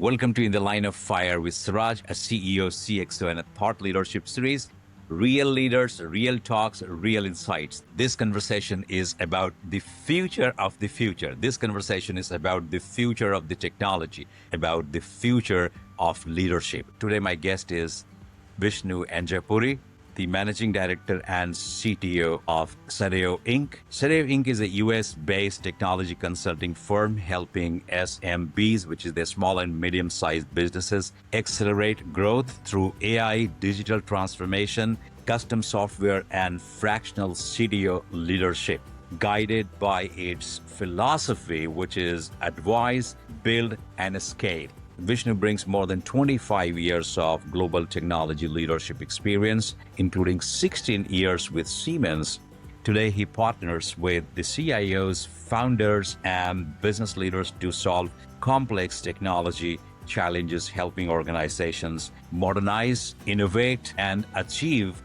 Welcome to In the Line of Fire with Saraj, a CEO, CXO, and a thought leadership series. Real leaders, real talks, real insights. This conversation is about the future of the future. This conversation is about the future of the technology, about the future of leadership. Today, my guest is Vishnu Enjapoori, the Managing Director and CTO of Saroe Inc. Saroe Inc. is a US-based technology consulting firm helping SMBs, which is the small and medium-sized businesses, accelerate growth through AI, digital transformation, custom software, and fractional CTO leadership, guided by its philosophy, which is advise, build, and scale. Vishnu brings more than 25 years of global technology leadership experience, including 16 years with Siemens. Today, he partners with the CIOs, founders, and business leaders to solve complex technology challenges, helping organizations modernize, innovate, and achieve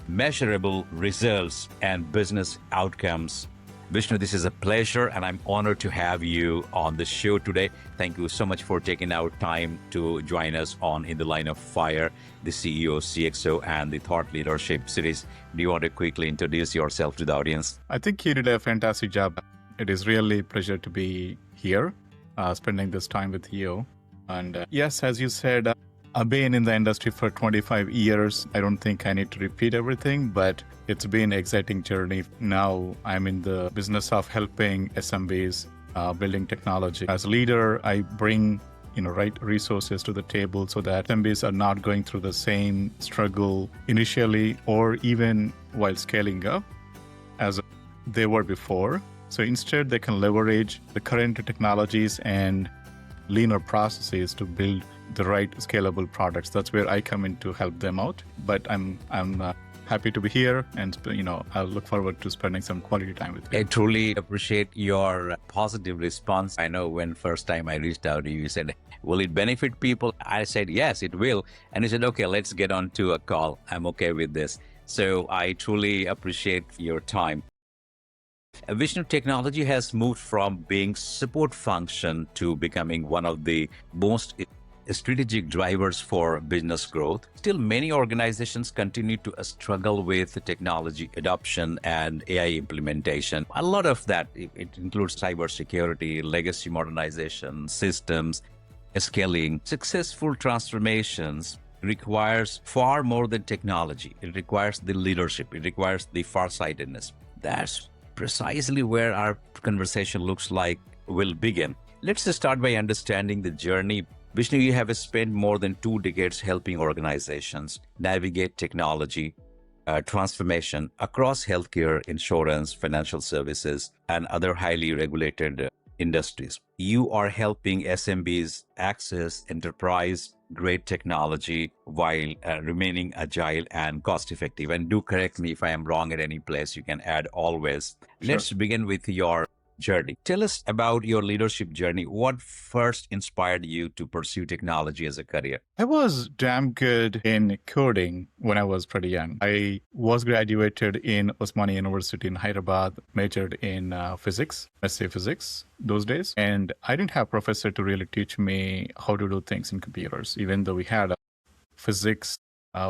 measurable results and business outcomes. Vishnu, this is a pleasure, and I'm honored to have you on the show today. Thank you so much for taking out time to join us on In the Line of Fire, the CEO, CXO, and the Thought Leadership series. Do you want to quickly introduce yourself to the audience? I think you did a fantastic job. It is really a pleasure to be here, spending this time with you. And yes, as you said, I've been in the industry for 25 years. I don't think I need to repeat everything, but it's been an exciting journey. Now I'm in the business of helping SMBs building technology. As a leader, I bring right resources to the table so that SMBs are not going through the same struggle initially or even while scaling up as they were before. So instead, they can leverage the current technologies and leaner processes to build the right scalable products. That's where I come in to help them out. But I'm happy to be here, and I'll look forward to spending some quality time with you. I truly appreciate your positive response. I know when first time I reached out to you, you said, will it benefit people? I said, yes, it will. And you said, okay, let's get on to a call. I'm okay with this. So I truly appreciate your time. Vishnu, technology has moved from being support function to becoming one of the most strategic drivers for business growth. Still, many organizations continue to struggle with technology adoption and AI implementation. A lot of that, it includes cybersecurity, legacy modernization, systems, scaling. Successful transformations requires far more than technology. It requires the leadership. It requires the farsightedness. That's precisely where our conversation looks like will begin. Let's start by understanding the journey. Vishnu, you have spent more than 2 decades helping organizations navigate technology transformation across healthcare, insurance, financial services, and other highly regulated industries. You are helping SMBs access enterprise-grade technology while remaining agile and cost-effective. And do correct me if I am wrong at any place. You can add always. Sure. Let's begin with your journey. Tell us about your leadership journey. What first inspired you to pursue technology as a career? I was damn good in coding when I was pretty young. I was graduated in Osmania University in Hyderabad, majored in physics, SA physics those days. And I didn't have a professor to really teach me how to do things in computers, even though we had physics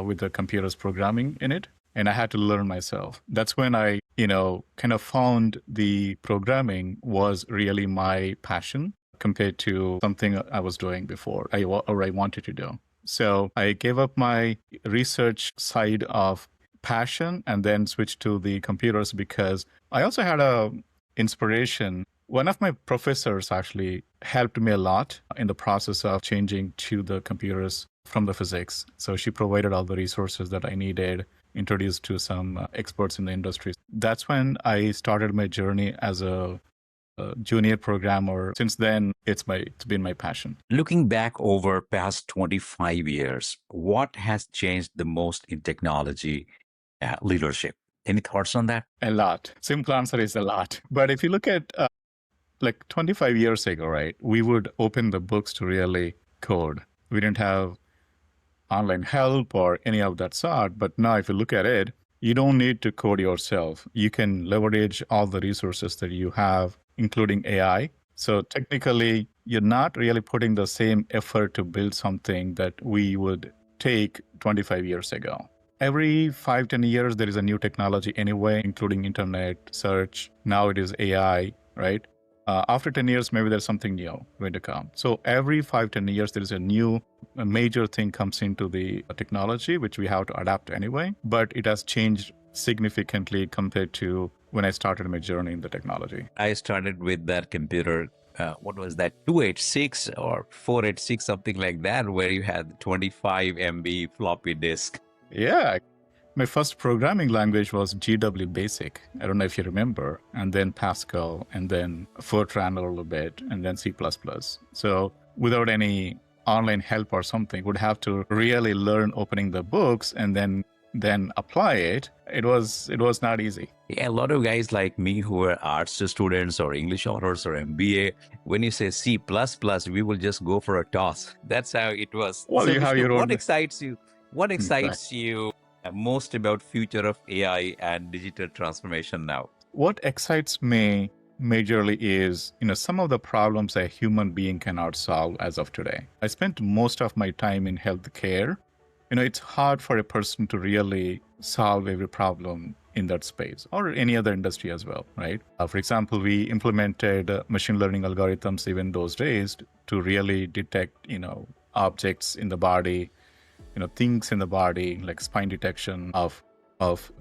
with the computers programming in it. And I had to learn myself. That's when I, kind of found the programming was really my passion compared to something I was doing before or I wanted to do. So I gave up my research side of passion and then switched to the computers because I also had a inspiration. One of my professors actually helped me a lot in the process of changing to the computers from the physics. So she provided all the resources that I needed, introduced to some experts in the industry. That's when I started my journey as a junior programmer. Since then, it's been my passion. Looking back over past 25 years, what has changed the most in technology leadership? Any thoughts on that? A lot. Simple answer is a lot. But if you look at like 25 years ago, right, we would open the books to really code. We didn't have online help or any of that sort. But now if you look at it, you don't need to code yourself. You can leverage all the resources that you have, including AI, So technically, you're not really putting the same effort to build something that we would take 25 years ago. Every 5, 10 years, there is a new technology anyway, including internet, search. Now it is AI, right? After 10 years, maybe there's something new going to come. So every 5, 10 years, there is a major thing comes into the technology, which we have to adapt anyway. But it has changed significantly compared to when I started my journey in the technology. I started with that computer. What was that? 286 or 486, something like that, where you had 25 MB floppy disk. Yeah. My first programming language was GW Basic. I don't know if you remember. And then Pascal, and then Fortran a little bit, and then C++. So without any online help or something, would have to really learn opening the books and then apply it. It was not easy. Yeah, a lot of guys like me who are arts students or English honors or MBA, when you say C++, we will just go for a toss. That's how it was. Well, So you have Vishnu, your own. what excites you? What Right. excites you most about future of AI and digital transformation now? What excites me majorly is, some of the problems a human being cannot solve as of today. I spent most of my time in healthcare. It's hard for a person to really solve every problem in that space or any other industry as well, right? For example, we implemented machine learning algorithms even those days to really detect, objects in the body, things in the body, like spine detection of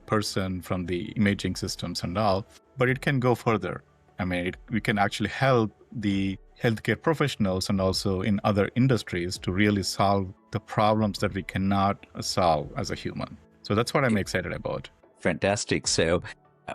person from the imaging systems and all. But it can go further. I mean, we can actually help the healthcare professionals and also in other industries to really solve the problems that we cannot solve as a human. So that's what I'm excited about. Fantastic. So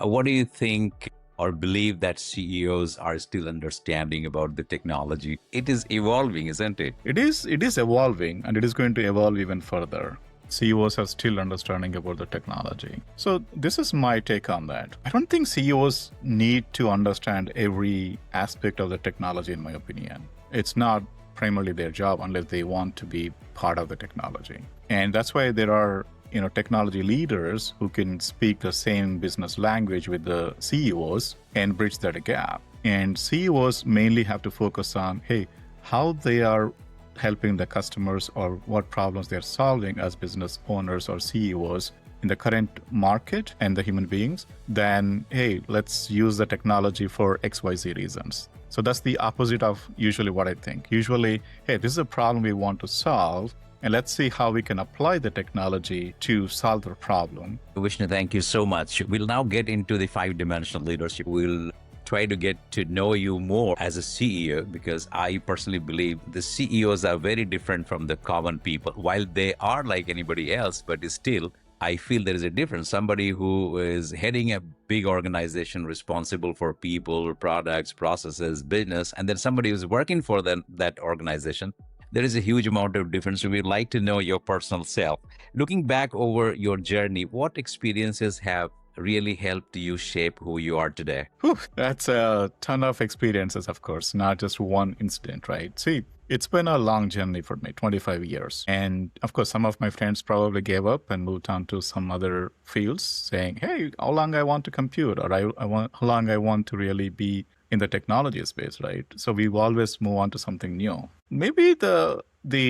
what do you think or believe that CEOs are still understanding about the technology? It is evolving, isn't it? It is evolving, and it is going to evolve even further. CEOs are still understanding about the technology. So this is my take on that. I don't think CEOs need to understand every aspect of the technology, in my opinion. It's not primarily their job unless they want to be part of the technology. And that's why there are technology leaders who can speak the same business language with the CEOs and bridge that gap. And CEOs mainly have to focus on, hey, how they are helping the customers or what problems they're solving as business owners or CEOs in the current market and the human beings, then, hey, let's use the technology for XYZ reasons. So that's the opposite of usually what I think. Usually, hey, this is a problem we want to solve, and let's see how we can apply the technology to solve the problem. Vishnu, thank you so much. We'll now get into the 5-dimensional leadership. We'll try to get to know you more as a CEO, because I personally believe the CEOs are very different from the common people. While they are like anybody else, but still, I feel there is a difference. Somebody who is heading a big organization responsible for people, products, processes, business, and then somebody who's working for that organization, there is a huge amount of difference. We'd like to know your personal self. Looking back over your journey, what experiences have really helped you shape who you are today? Whew, that's a ton of experiences, of course, not just one incident, right? See, it's been a long journey for me, 25 years. And of course, some of my friends probably gave up and moved on to some other fields saying, hey, how long I want to compute, or how long I want to really be in the technology space, right? So we've always move on to something new. Maybe the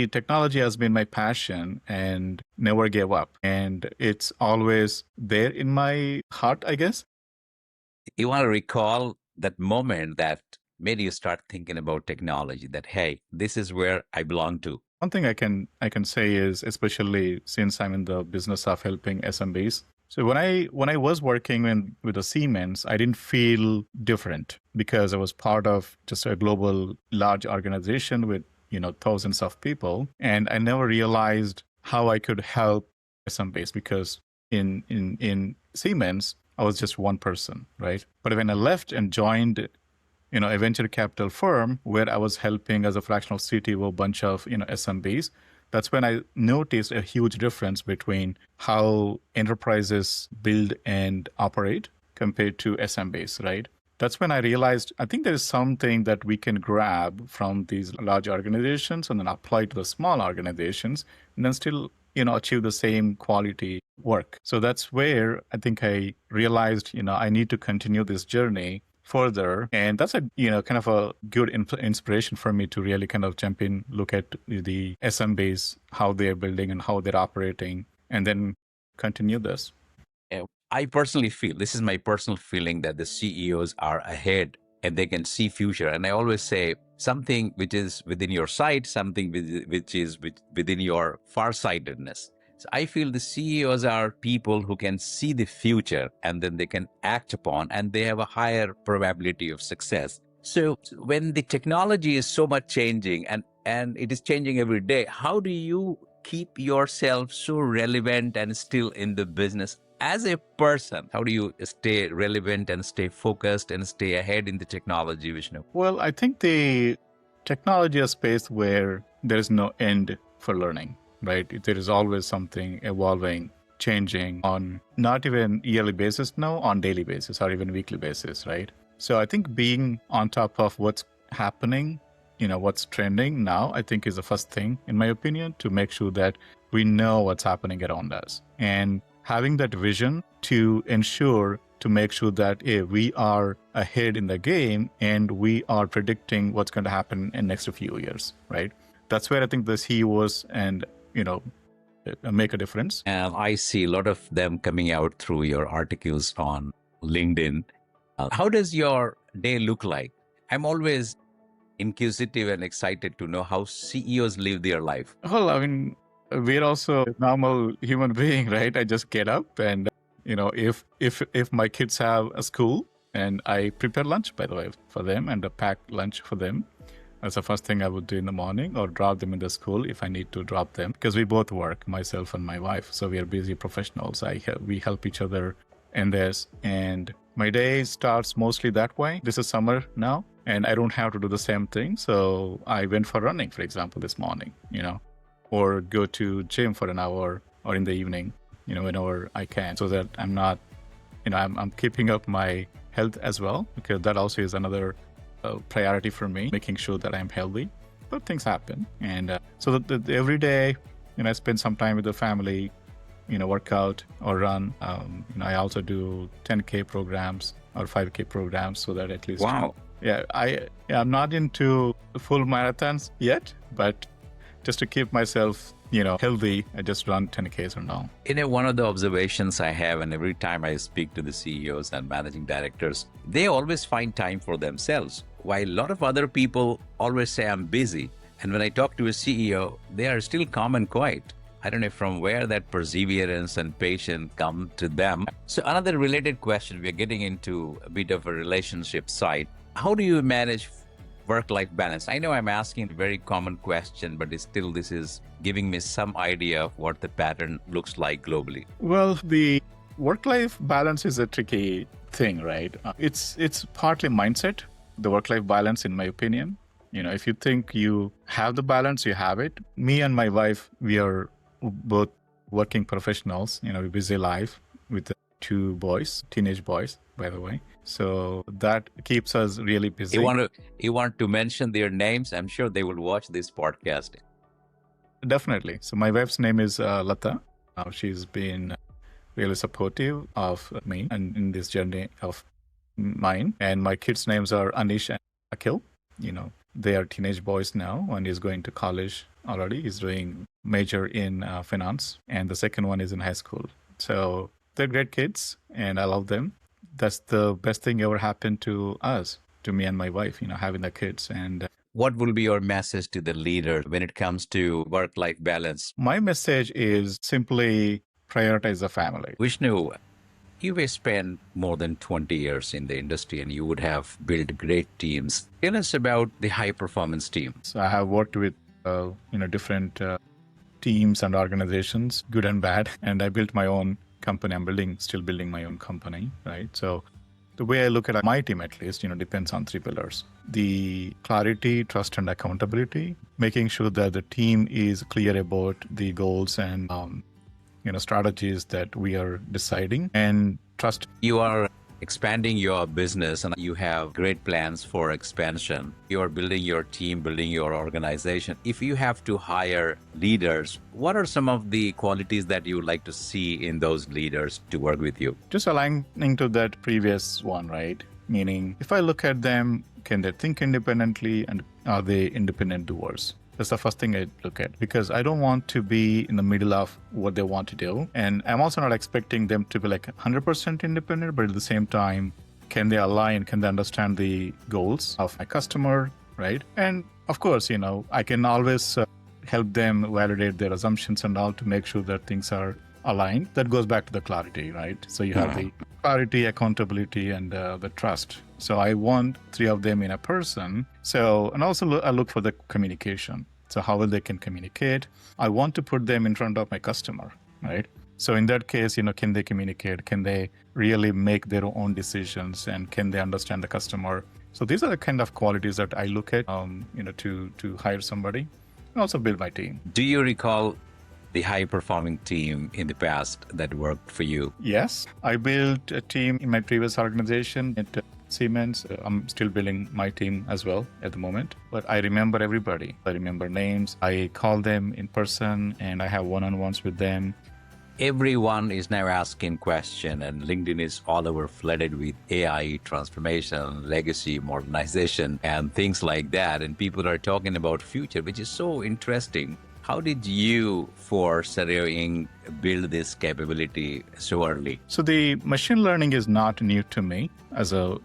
technology has been my passion and never gave up. And it's always there in my heart, I guess. You want to recall that moment that made you start thinking about technology, that, hey, this is where I belong to? One thing I can say is, especially since I'm in the business of helping SMBs. So when I was working with the Siemens, I didn't feel different because I was part of just a global large organization with thousands of people, and I never realized how I could help SMBs because in Siemens I was just one person, right? But when I left and joined a venture capital firm where I was helping as a fractional CTO a bunch of SMBs, that's when I noticed a huge difference between how enterprises build and operate compared to SMBs, right? That's when I realized I think there is something that we can grab from these large organizations and then apply to the small organizations and then still achieve the same quality work. So that's where I think I realized I need to continue this journey further. And that's a, kind of a good inspiration for me to really kind of jump in, look at the SMBs, how they're building and how they're operating, and then continue this. I personally feel, this is my personal feeling, that the CEOs are ahead and they can see future. And I always say something which is within your sight, something which is within your farsightedness. So I feel the CEOs are people who can see the future and then they can act upon, and they have a higher probability of success. So when the technology is so much changing and it is changing every day, how do you keep yourself so relevant and still in the business as a person? How do you stay relevant and stay focused and stay ahead in the technology, Vishnu? Well, I think the technology is a space where there is no end for learning, right? There is always something evolving, changing on not even yearly basis now, on daily basis or even weekly basis, right? So I think being on top of what's happening, what's trending now, I think is the first thing, in my opinion, to make sure that we know what's happening around us. And having that vision to ensure, to make sure that we are ahead in the game and we are predicting what's going to happen in next few years, right? That's where I think the CEOs and, make a difference. And I see a lot of them coming out through your articles on LinkedIn. How does your day look like? I'm always inquisitive and excited to know how CEOs live their life. Well, I mean, we're also a normal human being, right? I just get up and, if my kids have a school, and I prepare lunch, by the way, for them and pack lunch for them. That's the first thing I would do in the morning, or drop them in the school if I need to drop them, because we both work, myself and my wife. So we are busy professionals. We help each other in this. And my day starts mostly that way. This is summer now, and I don't have to do the same thing. So I went for running, for example, this morning, or go to gym for an hour, or in the evening, whenever I can, so that I'm not, I'm keeping up my health as well, because that also is another priority for me, making sure that I'm healthy. But things happen. And so that every day, I spend some time with the family, work out or run. I also do 10K programs or 5K programs, so that at least... Wow. I'm not into full marathons yet, but just to keep myself, healthy, I just run 10Ks or now. One of the observations I have, and every time I speak to the CEOs and managing directors, they always find time for themselves. While a lot of other people always say, I'm busy. And when I talk to a CEO, they are still calm and quiet. I don't know from where that perseverance and patience come to them. So another related question, we're getting into a bit of a relationship side. How do you manage work-life balance? I know I'm asking a very common question, but still this is giving me some idea of what the pattern looks like globally. Well, the work-life balance is a tricky thing, right? It's partly mindset, the work-life balance, in my opinion. If you think you have the balance, you have it. Me and my wife, we are both working professionals, we busy life with 2 boys, teenage boys, by the way. So that keeps us really busy. You want to mention their names? I'm sure they will watch this podcast. Definitely. So my wife's name is Lata. She's been really supportive of me and in this journey of mine. And my kids' names are Anish and Akhil. They are teenage boys now. One is going to college already. He's doing major in finance. And the second one is in high school. So they're great kids and I love them. That's the best thing ever happened to us, to me and my wife, having the kids. And what will be your message to the leader when it comes to work-life balance? My message is simply prioritize the family. Vishnu, you have spent more than 20 years in the industry and you would have built great teams. Tell us about the high-performance team. So I have worked with different teams and organizations, good and bad, and I built my own company. I'm still building my own company, right? So the way I look at my team, at least, depends on 3 pillars: the clarity, trust, and accountability, making sure that the team is clear about the goals and strategies that we are deciding, and trust. You are expanding your business and you have great plans for expansion. You are building your team, building your organization. If you have to hire leaders, what are some of the qualities that you would like to see in those leaders to work with you? Just aligning to that previous one, right? Meaning, if I look at them, can they think independently and are they independent doers? That's the first thing I look at, because I don't want to be in the middle of what they want to do. And I'm also not expecting them to be like 100% independent, but at the same time, can they align? Can they understand the goals of my customer, right? And of course, I can always help them validate their assumptions and all to make sure that things are aligned. That goes back to the clarity, right? So you have the clarity, accountability, and the trust. So I want three of them in a person. So, and also I look for the communication. So how well they can communicate. I want to put them in front of my customer, right? So in that case, can they communicate? Can they really make their own decisions? And can they understand the customer? So these are the kind of qualities that I look at, to hire somebody and also build my team. Do you recall the high-performing team in the past that worked for you? Yes, I built a team in my previous organization at Siemens. I'm still building my team as well at the moment, but I remember everybody. I remember names. I call them in person and I have one-on-ones with them. Everyone is now asking questions, and LinkedIn is all over flooded with AI transformation, legacy modernization, and things like that. And people are talking about future, which is so interesting. How did you, for Saroe Inc., build this capability so early? So the machine learning is not new to me as a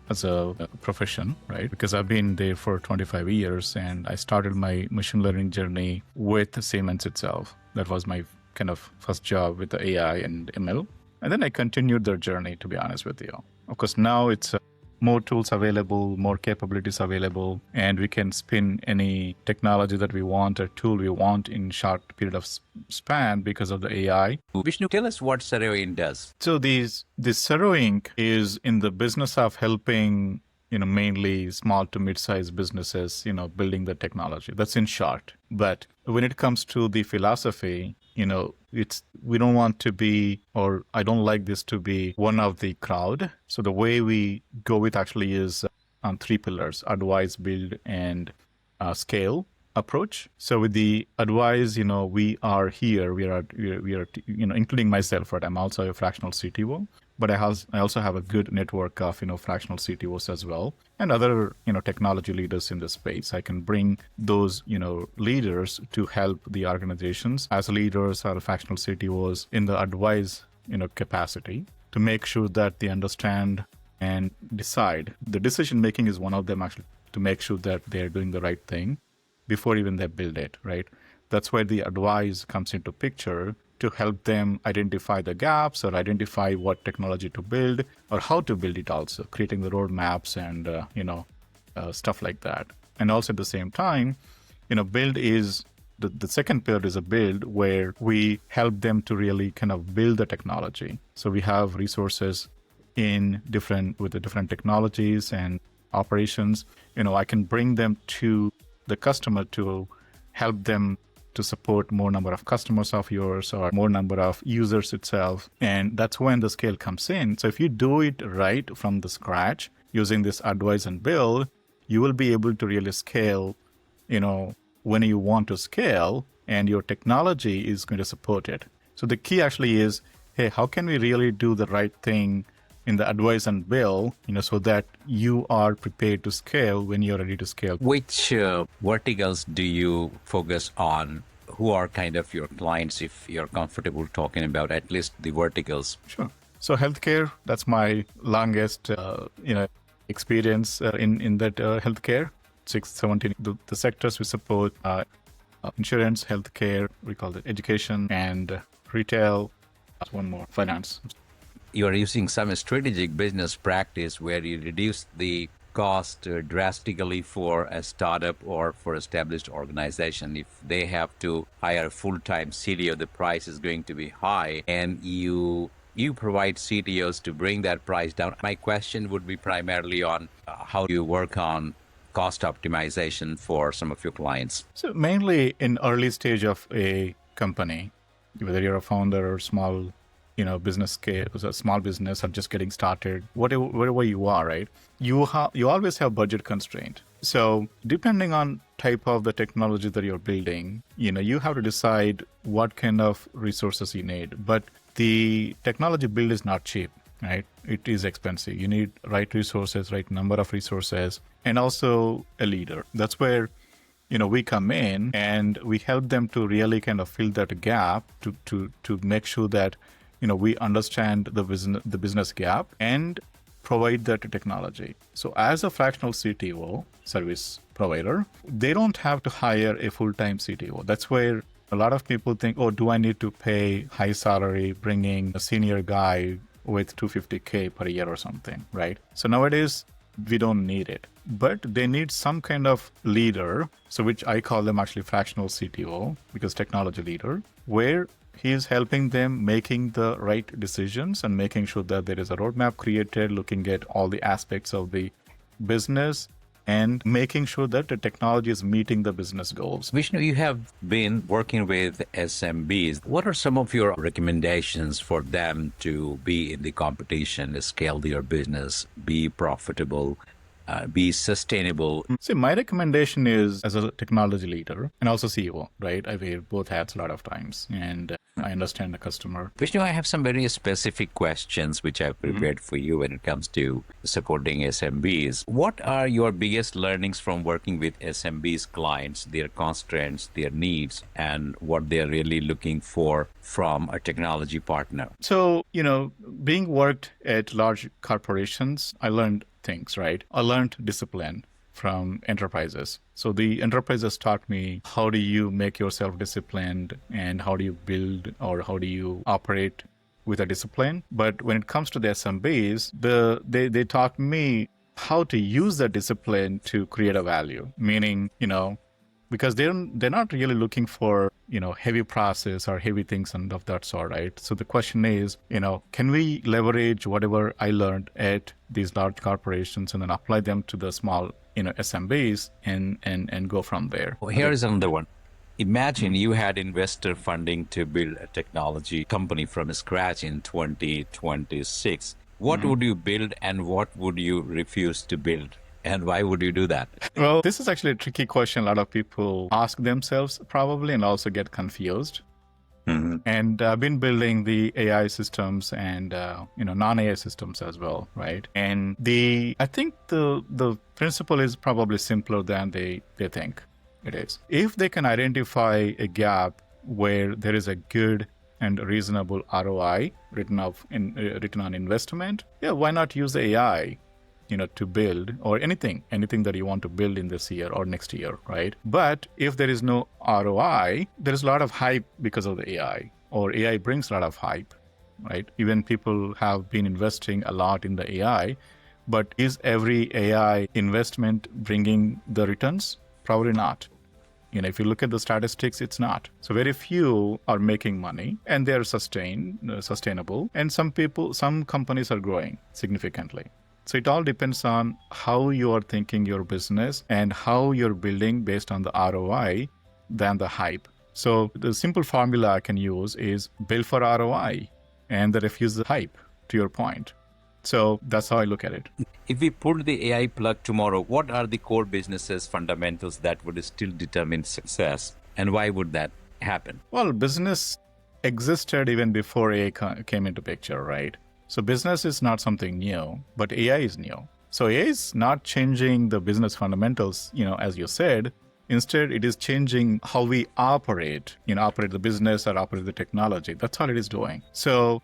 profession, right? Because I've been there for 25 years, and I started my machine learning journey with Siemens itself. That was my kind of first job with the AI and ML. And then I continued their journey, to be honest with you. Of course, now it's more tools available, more capabilities available, and we can spin any technology that we want or tool we want in short period of span because of the AI. Vishnu, tell us what Saroe Inc. does. So this Saroe Inc. is in the business of helping, mainly small to mid-sized businesses, building the technology. That's in short. But when it comes to the philosophy, we don't want to be, or I don't like this to be one of the crowd. So the way we go with actually is on three pillars: advise, build, and scale approach. So with the advise, we are here, we are, including myself, right? I'm also a fractional CTO, but I also have a good network of, fractional CTOs as well, and other, technology leaders in the space. I can bring those, leaders to help the organizations as leaders or fractional CTOs in the advise, capacity to make sure that they understand and decide. The decision making is one of them, actually, to make sure that they're doing the right thing before even they build it, right? That's where the advice comes into picture to help them identify the gaps or identify what technology to build or how to build it also, creating the roadmaps and, stuff like that. And also at the same time, build is, the second pillar is a build where we help them to really kind of build the technology. So we have resources with the different technologies and operations. I can bring them to the customer to help them to support more number of customers of yours or more number of users itself. And that's when the scale comes in. So if you do it right from the scratch using this advise and build, you will be able to really scale, when you want to scale, and your technology is going to support it. So the key actually is, hey, how can we really do the right thing in the advise and build, so that you are prepared to scale when you're ready to scale. Which verticals do you focus on? Who are kind of your clients, if you're comfortable talking about at least the verticals? Sure. So healthcare, that's my longest, experience in that healthcare. 17, the sectors we support, insurance, healthcare, we call it education, and retail. One more, finance. You are using some strategic business practice where you reduce the cost drastically for a startup or for established organization. If they have to hire a full-time CTO, the price is going to be high, and you provide CTOs to bring that price down. My question would be primarily on how you work on cost optimization for some of your clients. So mainly in early stage of a company, whether you're a founder or small business scale, a small business or just getting started, wherever you are, right? You always have budget constraint. So depending on type of the technology that you're building, you have to decide what kind of resources you need. But the technology build is not cheap, right? it is expensive. You need right resources, right number of resources, and also a leader. That's where we come in and we help them to really kind of fill that gap to make sure that we understand the business gap and provide that technology. So as a fractional CTO service provider, they don't have to hire a full-time CTO. That's where a lot of people think, oh, do I need to pay high salary, bringing a senior guy with 250K per year or something, right? So nowadays, we don't need it. But they need some kind of leader, so which I call them actually fractional CTO, because technology leader, where he is helping them making the right decisions and making sure that there is a roadmap created, looking at all the aspects of the business and making sure that the technology is meeting the business goals. Vishnu, you have been working with SMBs. What are some of your recommendations for them to be in the competition, scale their business, be profitable, be sustainable? See, my recommendation is as a technology leader and also CEO, right? I wear both hats a lot of times and I understand the customer. Vishnu, I have some very specific questions which I've prepared for you when it comes to supporting SMBs. What are your biggest learnings from working with SMBs clients, their constraints, their needs, and what they're really looking for from a technology partner? So, being worked at large corporations, I learned things, right? I learned discipline from enterprises. So the enterprises taught me how do you make yourself disciplined and how do you build or how do you operate with a discipline. But when it comes to the SMBs, they taught me how to use that discipline to create a value, meaning, because they're not really looking for, heavy process or heavy things and of that sort, right? So the question is, can we leverage whatever I learned at these large corporations and then apply them to the small, SMBs and go from there? Well, here is another one. Imagine you had investor funding to build a technology company from scratch in 2026. What would you build and what would you refuse to build? And why would you do that? Well, this is actually a tricky question. A lot of people ask themselves probably and also get confused. And I've been building the AI systems and non-AI systems as well, right? And I think the principle is probably simpler than they think it is. If they can identify a gap where there is a good and reasonable ROI written on investment, why not use the AI? To build or anything that you want to build in this year or next year, right? But if there is no ROI, there is a lot of hype because of the AI, or AI brings a lot of hype, right? Even people have been investing a lot in the AI, but is every AI investment bringing the returns? Probably not. If you look at the statistics, it's not. So very few are making money and they're sustainable. And some companies are growing significantly. So it all depends on how you are thinking your business and how you're building based on the ROI than the hype. So the simple formula I can use is build for ROI and refuse the hype, to your point. So that's how I look at it. If we pull the AI plug tomorrow, what are the core businesses fundamentals that would still determine success? And why would that happen? Well, business existed even before AI came into picture, right? So business is not something new, but AI is new. So AI is not changing the business fundamentals, as you said. Instead, it is changing how we operate the business or operate the technology. That's all it is doing. So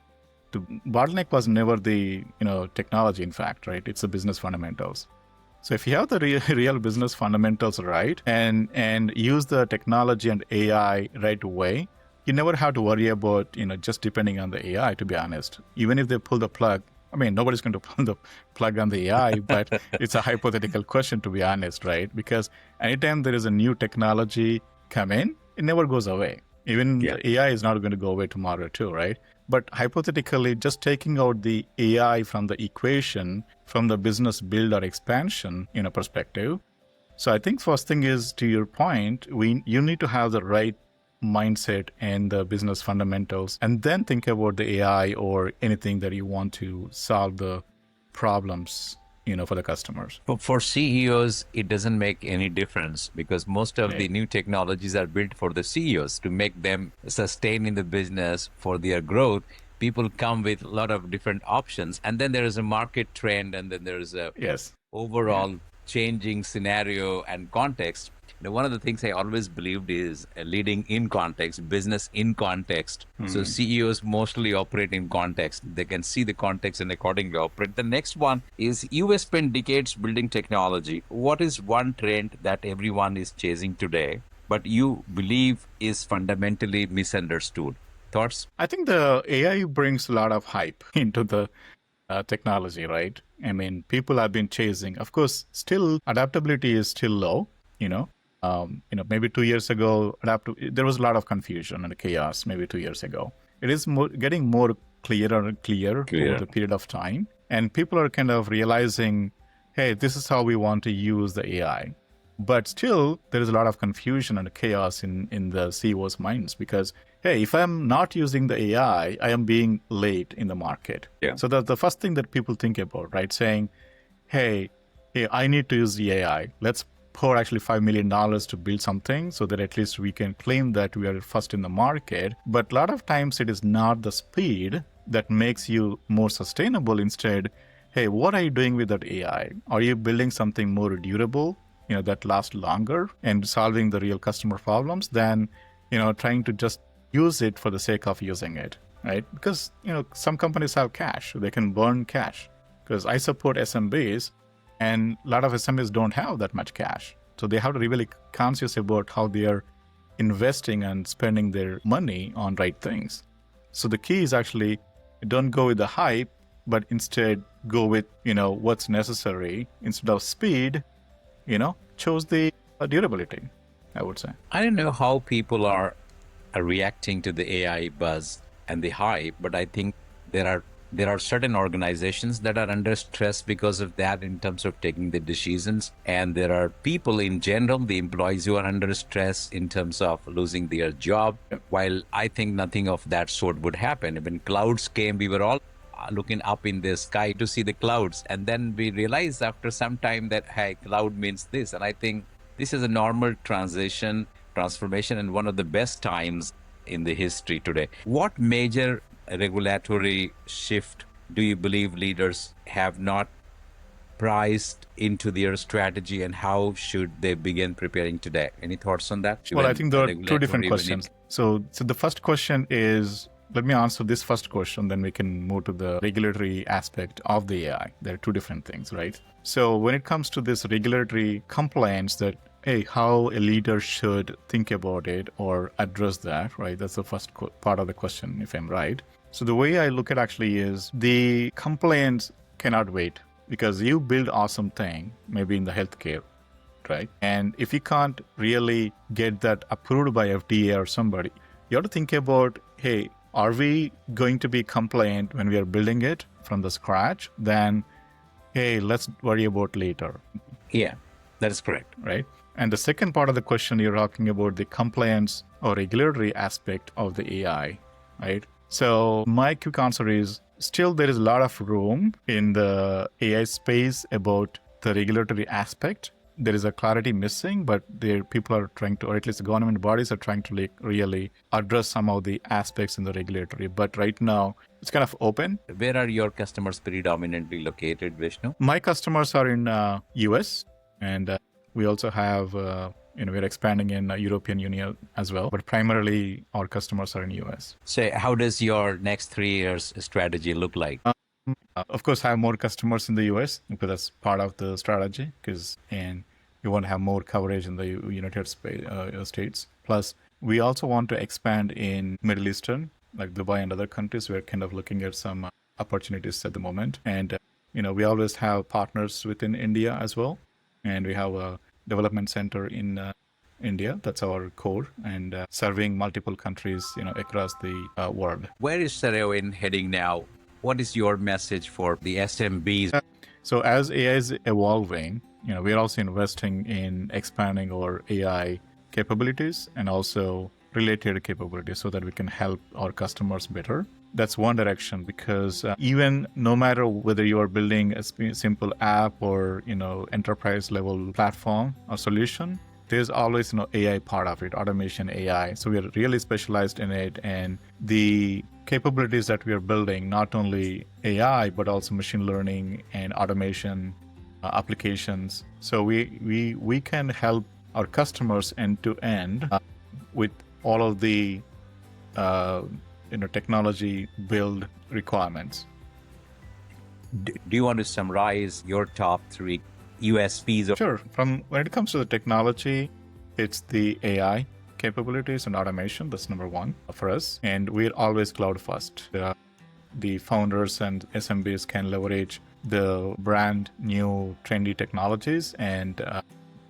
the bottleneck was never the, technology, in fact, right? It's the business fundamentals. So if you have the real business fundamentals right and use the technology and AI right way, you never have to worry about, just depending on the AI, to be honest. Even if they pull the plug, nobody's going to pull the plug on the AI, but it's a hypothetical question, to be honest, right? Because anytime there is a new technology come in, it never goes away. Even the AI is not going to go away tomorrow too, right? But hypothetically, just taking out the AI from the equation, from the business build or expansion, perspective. So I think first thing is, to your point, you need to have the right mindset and the business fundamentals, and then think about the AI or anything that you want to solve the problems, for the customers. But for CEOs, it doesn't make any difference because most of the new technologies are built for the CEOs to make them sustain in the business for their growth. people come with a lot of different options, and then there is a market trend, and then there is a Yes. Yeah. overall changing scenario and context. One of the things I always believed is leading in context, business in context. So CEOs mostly operate in context. They can see the context and accordingly operate. The next one is you have spent decades building technology. What is one trend that everyone is chasing today, but you believe is fundamentally misunderstood? Thoughts? I think the AI brings a lot of hype into the technology, right? I mean, people have been chasing. Of course, still adaptability is still low. Maybe 2 years ago, there was a lot of confusion and chaos. Maybe 2 years ago, it is getting more clearer and clear over the period of time, and people are kind of realizing, hey, this is how we want to use the AI. But still, there is a lot of confusion and chaos in the CEOs' minds because, hey, if I'm not using the AI, I am being late in the market. Yeah. So that's the first thing that people think about, right? Saying, hey, I need to use the AI. Let's pour actually $5 million to build something so that at least we can claim that we are first in the market. But a lot of times it is not the speed that makes you more sustainable. Instead, hey, what are you doing with that AI? Are you building something more durable, that lasts longer and solving the real customer problems than, trying to just use it for the sake of using it, right? Because, some companies have cash. They can burn cash. Because I support SMBs, and a lot of SMBs don't have that much cash. So they have to be really conscious about how they are investing and spending their money on right things. So the key is actually don't go with the hype, but instead go with, what's necessary. Instead of speed, chose the durability, I would say. I don't know how people are reacting to the AI buzz and the hype, but I think there are certain organizations that are under stress because of that in terms of taking the decisions, and there are people in general, the employees, who are under stress in terms of losing their job. Yep. While I think nothing of that sort would happen. When clouds came, we were all looking up in the sky to see the clouds, and then we realized after some time that, hey, cloud means this. And I think this is a normal transformation, and one of the best times in the history today. What major regulatory shift do you believe leaders have not priced into their strategy, and how should they begin preparing today? Any thoughts on that? Well, I think there are two different questions. So the first question is, let me answer this first question, then we can move to the regulatory aspect of the AI. There are two different things, right? So when it comes to this regulatory compliance, that, hey, how a leader should think about it or address that, right? That's the first part of the question, if I'm right. So the way I look at actually is the compliance cannot wait, because you build awesome thing, maybe in the healthcare, right? And if you can't really get that approved by FDA or somebody, you have to think about, hey, are we going to be compliant when we are building it from the scratch? Then, hey, let's worry about later. Yeah, that is correct. Right? And the second part of the question, you're talking about the compliance or regulatory aspect of the AI, right? So my quick answer is, still there is a lot of room in the AI space about the regulatory aspect. There is a clarity missing, but people are trying to, or at least the government bodies are trying to really address some of the aspects in the regulatory. But right now, it's kind of open. Where are your customers predominantly located, Vishnu? My customers are in US, and we also have, we're expanding in European Union as well, but primarily our customers are in US. So how does your next 3 years strategy look like? Of course, have more customers in the US, because that's part of the strategy, and we want to have more coverage in the United States. Plus, we also want to expand in Middle Eastern, like Dubai and other countries. We're kind of looking at some opportunities at the moment. And, we always have partners within India as well. And we have a development center in India. That's our core, and serving multiple countries, across the world. Where is Saroe heading now? What is your message for the SMBs? So as AI is evolving, we're also investing in expanding our AI capabilities and also related capabilities so that we can help our customers better. That's one direction, because even no matter whether you are building a simple app or, enterprise level platform or solution, there's always AI part of it, automation, AI. So we are really specialized in it, and the capabilities that we are building, not only AI but also machine learning and automation applications. So we can help our customers end to end with all of the technology build requirements. Do you want to summarize your top 3 USPs? Sure. When it comes to the technology, it's the AI capabilities and automation. That's number one for us. And we're always cloud first. The founders and SMBs can leverage the brand new trendy technologies and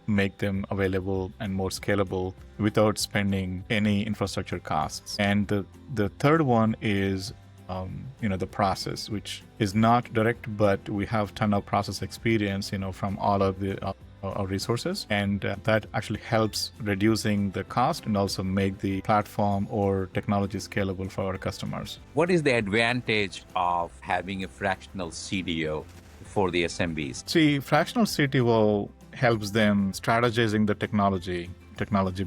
make them available and more scalable without spending any infrastructure costs. And the third one is the process, which is not direct, but we have ton of process experience, from all of the our resources, and that actually helps reducing the cost and also make the platform or technology scalable for our customers. What is the advantage of having a fractional CDO for the SMBs? See, fractional CTO helps them strategizing the technology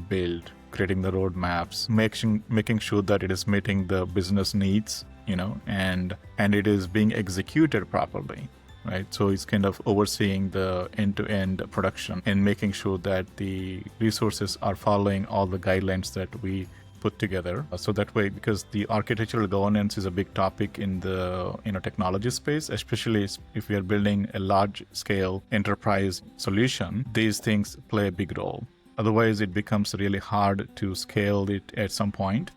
build, creating the roadmaps, making sure that it is meeting the business needs, and it is being executed properly, right? So it's kind of overseeing the end-to-end production and making sure that the resources are following all the guidelines that we put together. So that way, because the architectural governance is a big topic in the technology space, especially if we are building a large-scale enterprise solution, these things play a big role. Otherwise, it becomes really hard to scale it at some point.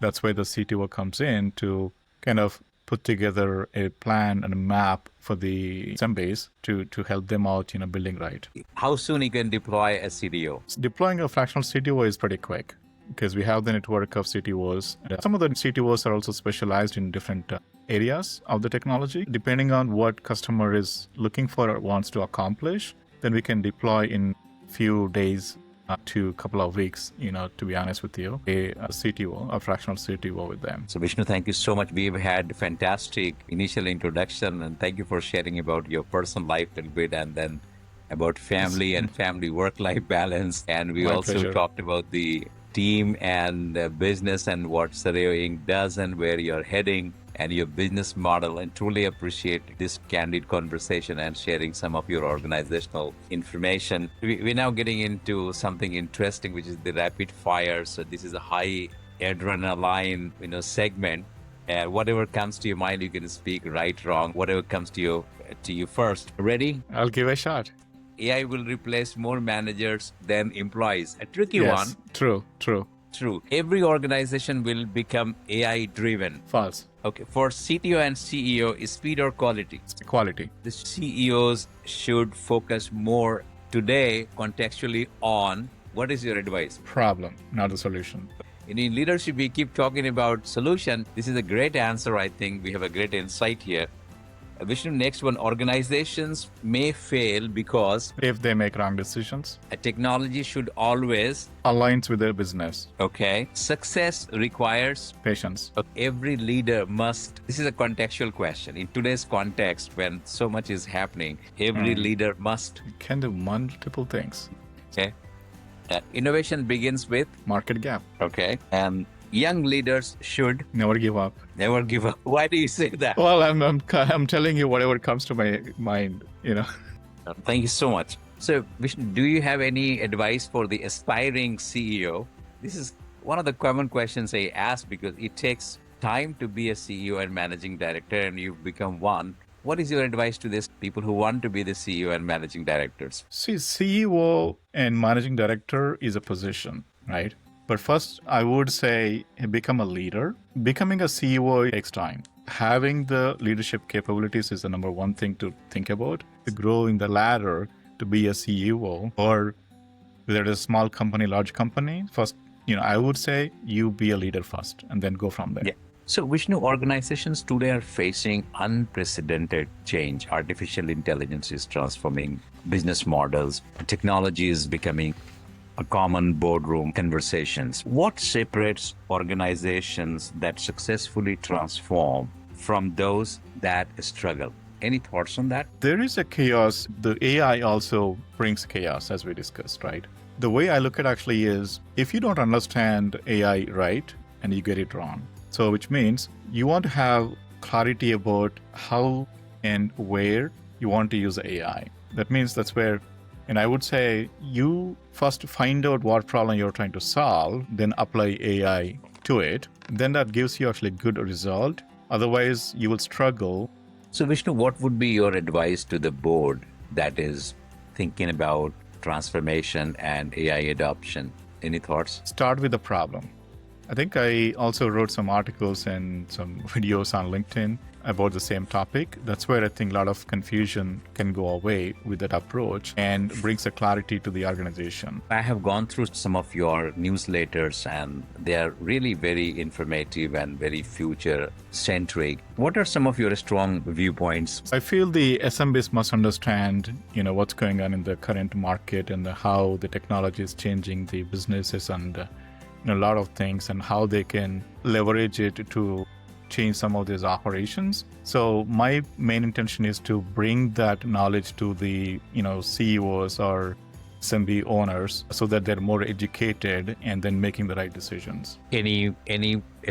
That's why the CTO comes in to kind of put together a plan and a map for the SMBs to help them out, building right. How soon you can deploy a CDO? Deploying a fractional CTO is pretty quick because we have the network of CTOs. Some of the CTOs are also specialized in different areas of the technology. Depending on what customer is looking for or wants to accomplish, then we can deploy in few days to a couple of weeks, to be honest with you, a CTO, a fractional CTO with them. So Vishnu, thank you so much. We've had fantastic initial introduction, and thank you for sharing about your personal life a little bit, and then about family and family work-life balance. And we also pleasure. talked about the team and business and what Saroe Inc. does and where you're heading and your business model, and truly appreciate this candid conversation and sharing some of your organizational information. We're now getting into something interesting, which is the rapid fire. So this is a high adrenaline, segment. Whatever comes to your mind, you can speak, right, wrong, whatever comes to you first. Ready? I'll give a shot. AI will replace more managers than employees. A tricky one. True. True. Every organization will become AI driven. False. Okay. For CTO and CEO, is speed or quality? Quality. The CEOs should focus more today contextually on what is your advice? Problem, not the solution. In leadership, we keep talking about solution. This is a great answer. I think we have a great insight here. Vishnu, next one, organizations may fail because if they make wrong decisions, a technology should always aligns with their business. Okay. Success requires Patience. every leader must. This is a contextual question. In today's context, when so much is happening, every leader must. You can do multiple things. Okay. Innovation begins with. Market gap. Okay. And young leaders should Never give up. never give up. Why do you say that? Well, I'm telling you whatever comes to my mind, Thank you so much. So, Vishnu, do you have any advice for the aspiring CEO? This is one of the common questions I ask because it takes time to be a CEO and managing director, and you've become one. What is your advice to these people who want to be the CEO and managing directors? See, CEO and managing director is a position, right? But first, I would say become a leader. Becoming a CEO takes time. Having the leadership capabilities is the number one thing to think about. To grow in the ladder to be a CEO, or whether it's a small company, large company, first, I would say you be a leader first and then go from there. Yeah. So, Vishnu, organizations today are facing unprecedented change. Artificial intelligence is transforming business models. Technology is becoming a common boardroom conversations. What separates organizations that successfully transform from those that struggle? Any thoughts on that? There is a chaos. The AI also brings chaos, as we discussed, right? The way I look at actually is if you don't understand AI right and you get it wrong. So which means you want to have clarity about how and where you want to use AI. That means that's where, and I would say you first find out what problem you're trying to solve, then apply AI to it. Then that gives you actually good result. Otherwise, you will struggle. So, Vishnu, what would be your advice to the board that is thinking about transformation and AI adoption? Any thoughts? Start with the problem. I think I also wrote some articles and some videos on LinkedIn about the same topic. That's where I think a lot of confusion can go away with that approach and brings a clarity to the organization. I have gone through some of your newsletters and they are really very informative and very future centric. What are some of your strong viewpoints? I feel the SMBs must understand, what's going on in the current market and how the technology is changing the businesses and a lot of things and how they can leverage it to change some of these operations. So my main intention is to bring that knowledge to the CEOs or SMB owners so that they're more educated and then making the right decisions. Any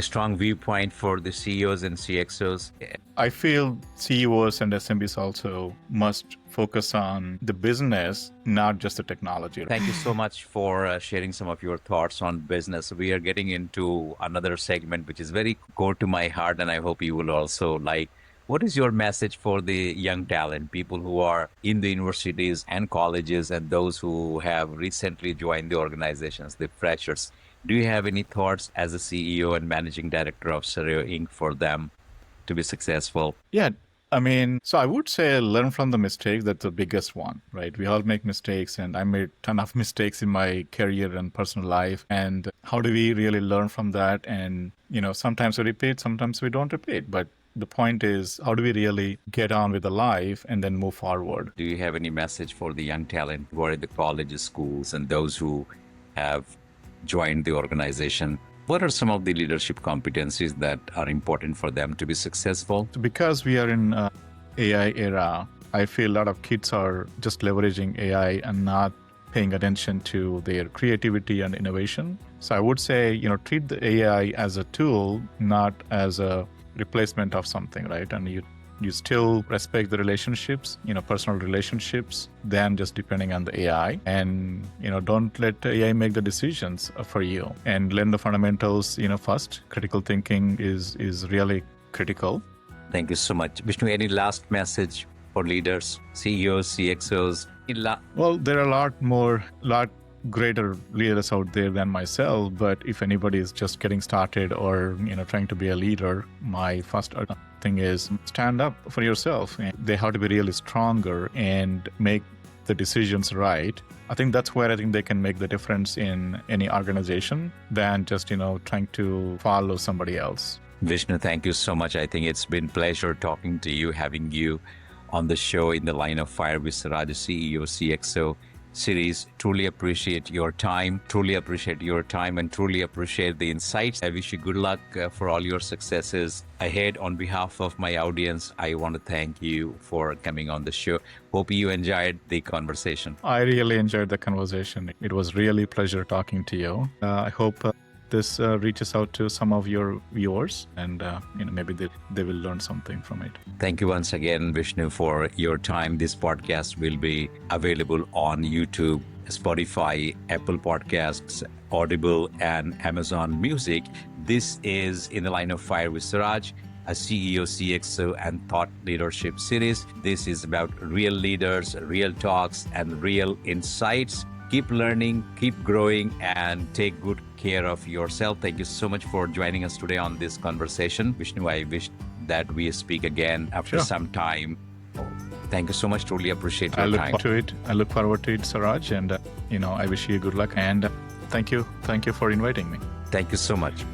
strong viewpoint for the CEOs and CXOs? I feel CEOs and SMBs also must focus on the business, not just the technology. Thank you so much for sharing some of your thoughts on business. We are getting into another segment which is very core to my heart, and I hope you will also like. What is your message for the young talent, people who are in the universities and colleges and those who have recently joined the organizations, the freshers? Do you have any thoughts as a CEO and managing director of Saroe Inc. for them to be successful? Yeah. So I would say learn from the mistakes. That's the biggest one, right? We all make mistakes, and I made a ton of mistakes in my career and personal life. And how do we really learn from that? And, sometimes we repeat, sometimes we don't repeat. But the point is, how do we really get on with the life and then move forward? Do you have any message for the young talent who are in the colleges, schools, and those who have joined the organization? What are some of the leadership competencies that are important for them to be successful? Because we are in AI era, I feel a lot of kids are just leveraging AI and not paying attention to their creativity and innovation. So I would say, treat the AI as a tool, not as a replacement of something, right? And you still respect the relationships, personal relationships, than just depending on the AI. And, don't let AI make the decisions for you. And learn the fundamentals, first. Critical thinking is really critical. Thank you so much. Vishnu, any last message for leaders, CEOs, CXOs? Well, there are a lot greater leaders out there than myself, but if anybody is just getting started or trying to be a leader, my first thing is stand up for yourself. They have to be really stronger and make the decisions right. I think that's where I think they can make the difference in any organization than just trying to follow somebody else. Vishnu, thank you so much. I think it's been a pleasure talking to you, having you on the show in the Line of Fire with Saraj, CEO, CXO series. Truly appreciate your time, and truly appreciate the insights. I wish you good luck for all your successes ahead. On behalf of my audience, I want to thank you for coming on the show. Hope you enjoyed the conversation. I really enjoyed the conversation. It was really a pleasure talking to you. I hope this reaches out to some of your viewers and maybe they will learn something from it. Thank you once again, Vishnu, for your time. This podcast will be available on YouTube, Spotify, Apple Podcasts, Audible, and Amazon Music. This is In the Line of Fire with Saraj, a CEO, CXO, and thought leadership series. This is about real leaders, real talks, and real insights. Keep learning, keep growing, and take good care of yourself. Thank you so much for joining us today on this conversation. Vishnu, I wish that we speak again after some time. Thank you so much. Truly appreciate your time. I look forward to it, Saraj. And, I wish you good luck. And thank you. Thank you for inviting me. Thank you so much.